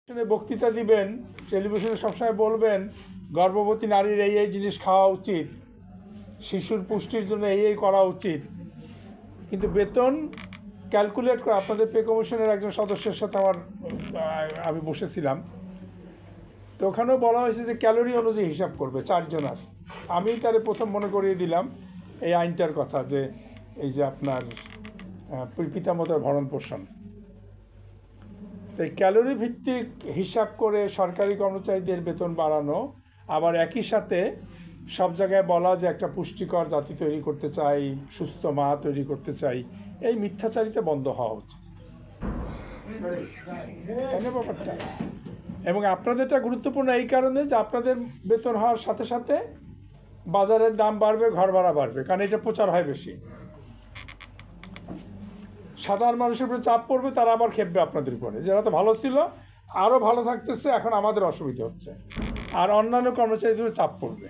বক্তৃতা দিবেন, টেলিভিশনে সবসময় বলবেন গর্ভবতী নারীর এই জিনিস খাওয়া উচিত, শিশুর পুষ্টির জন্য এই করা উচিত, কিন্তু বেতন ক্যালকুলেট করে আপনাদের পে কমিশনের একজন সদস্যের সাথে আমি বসেছিলাম, তো ওখানেও বলা হয়েছে যে ক্যালোরি অনুযায়ী হিসাব করবে চারজনার। আমি তারে প্রথম মনে করিয়ে দিলাম এই আইনটার কথা, যে এই যে আপনার পিতামাতার ভরণ পোষণ, তো এই ক্যালোরি ভিত্তিক হিসাব করে সরকারি কর্মচারীদের বেতন বাড়ানো, আবার একই সাথে সব জায়গায় বলা যে একটা পুষ্টিকর জাতি তৈরি করতে চাই, সুস্থ মা তৈরি করতে চাই, এই মিথ্যাচারিতা বন্ধ হওয়া উচিত, তাই না ব্যাপারটা? এবং আপনাদেরটা গুরুত্বপূর্ণ এই কারণে যে আপনাদের বেতন হওয়ার সাথে সাথে বাজারের দাম বাড়বে, ঘর ভাড়া বাড়বে, কারণ এটা প্রচার হয় বেশি। সাধারণ মানুষের উপরে চাপ পড়বে, তারা আবার খেপবে আপনাদের উপরে, যারা তো ভালো ছিল আরও ভালো থাকতেছে, এখন আমাদের অসুবিধা হচ্ছে, আর অন্যান্য কর্মচারীদের চাপ পড়বে।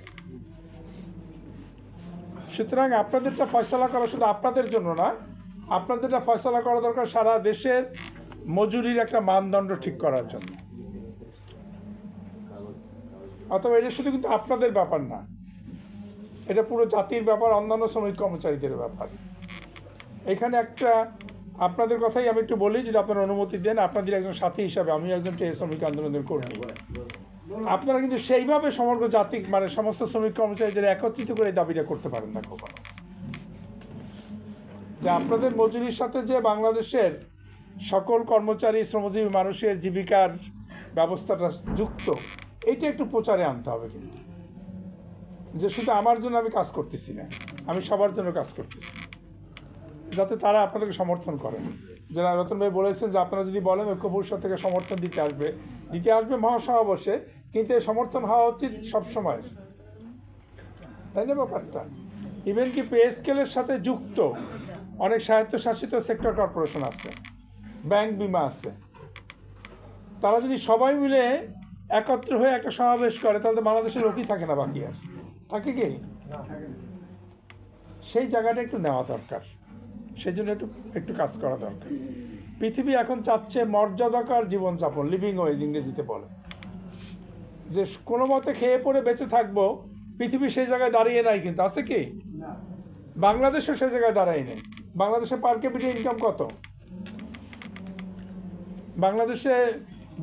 সুতরাং আপনাদেরটা ফয়সালা করা শুধু আপনাদের জন্য না, আপনাদেরটা ফয়সালা করা দরকার সারা দেশের মজুরির একটা মানদণ্ড ঠিক করার জন্য। অথবা এটা শুধু কিন্তু আপনাদের ব্যাপার না, এটা পুরো জাতির ব্যাপার, অন্যান্য শ্রমিক কর্মচারীদের ব্যাপার। এখানে একটা আপনাদের কথাই আমি একটু বলি, যদি আপনারা অনুমতি দেন, আপনাদের একজন সাথী হিসাবে, আমি একজন শ্রমিক আন্দোলনের কর্মী, আপনারা কিন্তু সেইভাবে সমগ্র জাতি মানে সমস্ত শ্রমিক কর্মচারীদের একত্রিত করে দাবিটা করতে পারেন না কখনো, যে আপনাদের মজুরির সাথে যে বাংলাদেশের সকল কর্মচারী শ্রমজীবী মানুষের জীবিকার ব্যবস্থাটা যুক্ত, এইটা একটু প্রচারে আনতে হবে। কিন্তু যে শুধু আমার জন্য আমি কাজ করতেছি না, আমি সবার জন্য কাজ করতেছি, যাতে তারা আপনাদেরকে সমর্থন করেন। যারা রতন ভাই বলেছেন যে আপনারা যদি বলেন ঐক্য পরিষদ থেকে সমর্থন দিতে আসবে মহাসমাবেশে, কিন্তু এই সমর্থন হওয়া উচিত সবসময়, তাই না ব্যাপারটা? ইভেন কি পে স্কেলের সাথে যুক্ত অনেক স্বায়ত্তশাসিত সেক্টর কর্পোরেশন আছে, ব্যাংক, বিমা আছে, তারা যদি সবাই মিলে একত্র হয়ে একটা সমাবেশ করে, তাহলে বাংলাদেশের লোকই থাকে না, বাকি আর থাকে কি? সেই জায়গাটা একটু নেওয়া দরকার, সেই জন্য একটু কাজ করা দরকার। পৃথিবী এখন চাচ্ছে মর্যাদাকর জীবনযাপন, লিভিং ওয়েজ ইংরেজিতে বলে, যে কোনো মতে খেয়ে পড়ে বেঁচে থাকবো। পৃথিবী সেই জায়গায় দাঁড়িয়ে নাই, কিন্তু আছে কি? বাংলাদেশও সেই জায়গায় দাঁড়ায় নেই। বাংলাদেশে পার ক্যাপিটা ইনকাম কত? বাংলাদেশে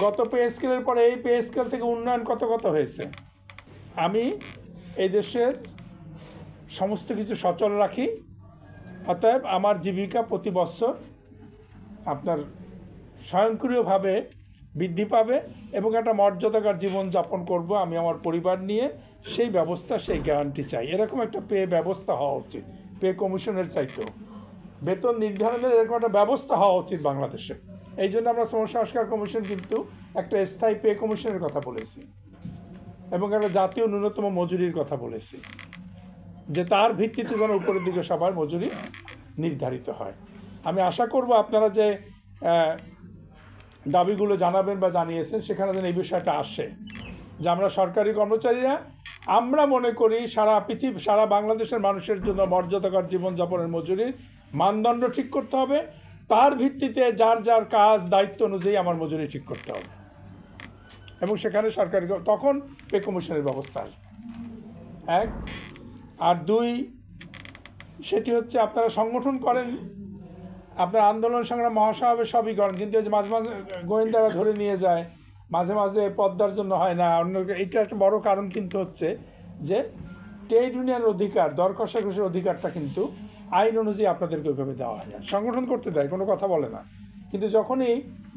গত পে স্কেলের পরে এই পে স্কেল থেকে উন্নয়ন কত হয়েছে। আমি এই দেশের সমস্ত কিছু সচল রাখি, অতএব আমার জীবিকা প্রতি বছর আপনার স্বয়ংক্রিয়ভাবে বৃদ্ধি পাবে এবং একটা মর্যাদাকর জীবনযাপন করব আমি আমার পরিবার নিয়ে, সেই ব্যবস্থা, সেই গ্যারান্টি চাই। এরকম একটা পে ব্যবস্থা হওয়া উচিত, পে কমিশনের চাইতেও বেতন নির্ধারণের এরকম একটা ব্যবস্থা হওয়া উচিত বাংলাদেশে। এই জন্য আমরা শ্রম সংস্কার কমিশন কিন্তু একটা স্থায়ী পে কমিশনের কথা বলেছি এবং একটা জাতীয় ন্যূনতম মজুরির কথা বলেছি, যে তার ভিত্তিতে যেন উপরের দিকে সবার মজুরি নির্ধারিত হয়। আমি আশা করব আপনারা যে দাবিগুলো জানাবেন বা জানিয়েছেন, সেখানে যেন এই বিষয়টা আসে, যে আমরা সরকারি কর্মচারীরা আমরা মনে করি সারা বাংলাদেশের মানুষের জন্য মর্যাদাকর জীবনযাপনের মজুরির মানদণ্ড ঠিক করতে হবে, তার ভিত্তিতে যার যার কাজ দায়িত্ব অনুযায়ী আমার মজুরি ঠিক করতে হবে, এবং সেখানে সরকারি তখন পে কমিশনের ব্যবস্থা আসবে। এক আর দুই, সেটি হচ্ছে আপনারা সংগঠন করেন, আপনার আন্দোলন সংগ্রাম মহাসমাবেশ সবই করেন, কিন্তু মাঝে মাঝে গোয়েন্দারা ধরে নিয়ে যায়, মাঝে মাঝে পদ্মার জন্য হয় না, অন্য এইটা একটা বড় কারণ কিন্তু হচ্ছে যে ট্রেড ইউনিয়নের অধিকার, দর কষাকষির অধিকারটা কিন্তু আইন অনুযায়ী আপনাদেরকে ওইভাবে দেওয়া হয় না। সংগঠন করতে দেয়, কোনো কথা বলে না, কিন্তু যখনই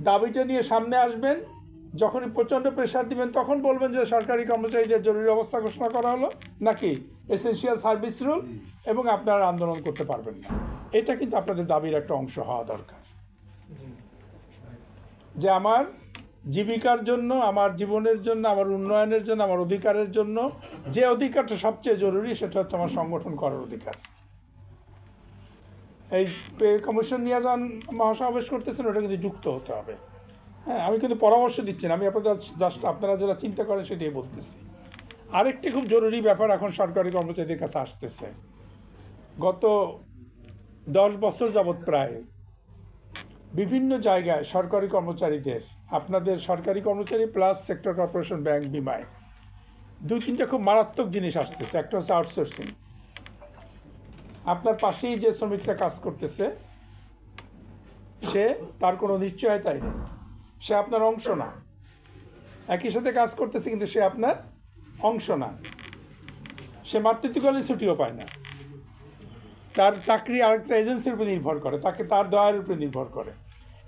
দাবিটা নিয়ে সামনে আসবেন, যখনই প্রচণ্ড প্রেশার দিবেন, তখন বলবেন যে সরকারি কর্মচারীদের জরুরি অবস্থা ঘোষণা করা হলো নাকি এসেনশিয়াল সার্ভিস রুল, এবং আপনারা আন্দোলন করতে পারবেন না। এটা কিন্তু আপনাদের দাবির একটা অংশ হওয়া দরকার, যে আমার জীবিকার জন্য, আমার জীবনের জন্য, আমার উন্নয়নের জন্য, আমার অধিকারের জন্য যে অধিকারটা সবচেয়ে জরুরি, সেটা হচ্ছে আমার সংগঠন করার অধিকার। এই পে কমিশন নিয়ে যান মহাসমাবেশ করতেছেন, ওটা কিন্তু যুক্ত হতে হবে। হ্যাঁ, আমি কিন্তু পরামর্শ দিচ্ছি না, আমি আপনাদের জাস্ট আপনারা যারা চিন্তা করেন সেটাই বলতেছি। আরেকটি খুব জরুরি ব্যাপার এখন সরকারি কর্মচারীদের কাছে আসতেছে। গত 10 বছর যাবৎ প্রায় বিভিন্ন জায়গায় সরকারি কর্মচারীদের আপনাদের সরকারি কর্মচারী প্লাস সেক্টর কর্পোরেশন ব্যাংক বিমায় 2-3টা খুব মারাত্মক জিনিস আসতেছে। একটা হচ্ছে আউটসোর্সিং। আপনার পাশেই যে শ্রমিকটা কাজ করতেছে সে তার কোনো নিশ্চয়তাই নেই, সে আপনার অংশ না। একই সাথে কাজ করতেছে কিন্তু সে আপনার অংশ না, সে মাতৃত্বকালীন ছুটিও পায় না, তার চাকরি আরেকটা এজেন্সির উপর নির্ভর করে, তাকে তার দয়ের উপরে নির্ভর করে।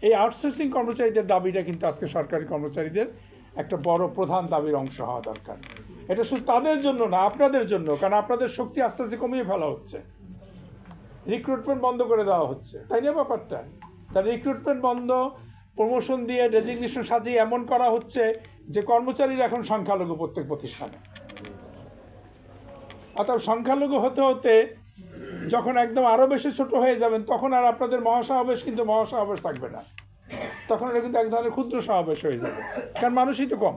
এই আউটসোর্সিং কর্মচারীদের দাবিটা কিন্তু আজকে সরকারি কর্মচারীদের একটা বড় প্রধান দাবির অংশ হওয়া দরকার। এটা শুধু তাদের জন্য না, আপনাদের জন্য, কারণ আপনাদের শক্তি আস্তে আস্তে কমিয়ে ফেলা হচ্ছে, রিক্রুটমেন্ট বন্ধ করে দেওয়া হচ্ছে, তাই না ব্যাপারটা? তার রিক্রুটমেন্ট বন্ধ, প্রমোশন দিয়ে ডেজিগনেশন সাজিয়ে এমন করা হচ্ছে যে কর্মচারীরা এখন সংখ্যালঘু প্রত্যেক প্রতিষ্ঠানে। অর্থাৎ সংখ্যালঘু হতে হতে যখন একদম আরও বেশি ছোট হয়ে যাবেন তখন আর আপনাদের মহাসমাবেশ কিন্তু মহাসমাবেশ থাকবে না, তখন এটা কিন্তু এক ধরনের ক্ষুদ্র সমাবেশ হয়ে যাবে, কারণ মানুষই তো কম।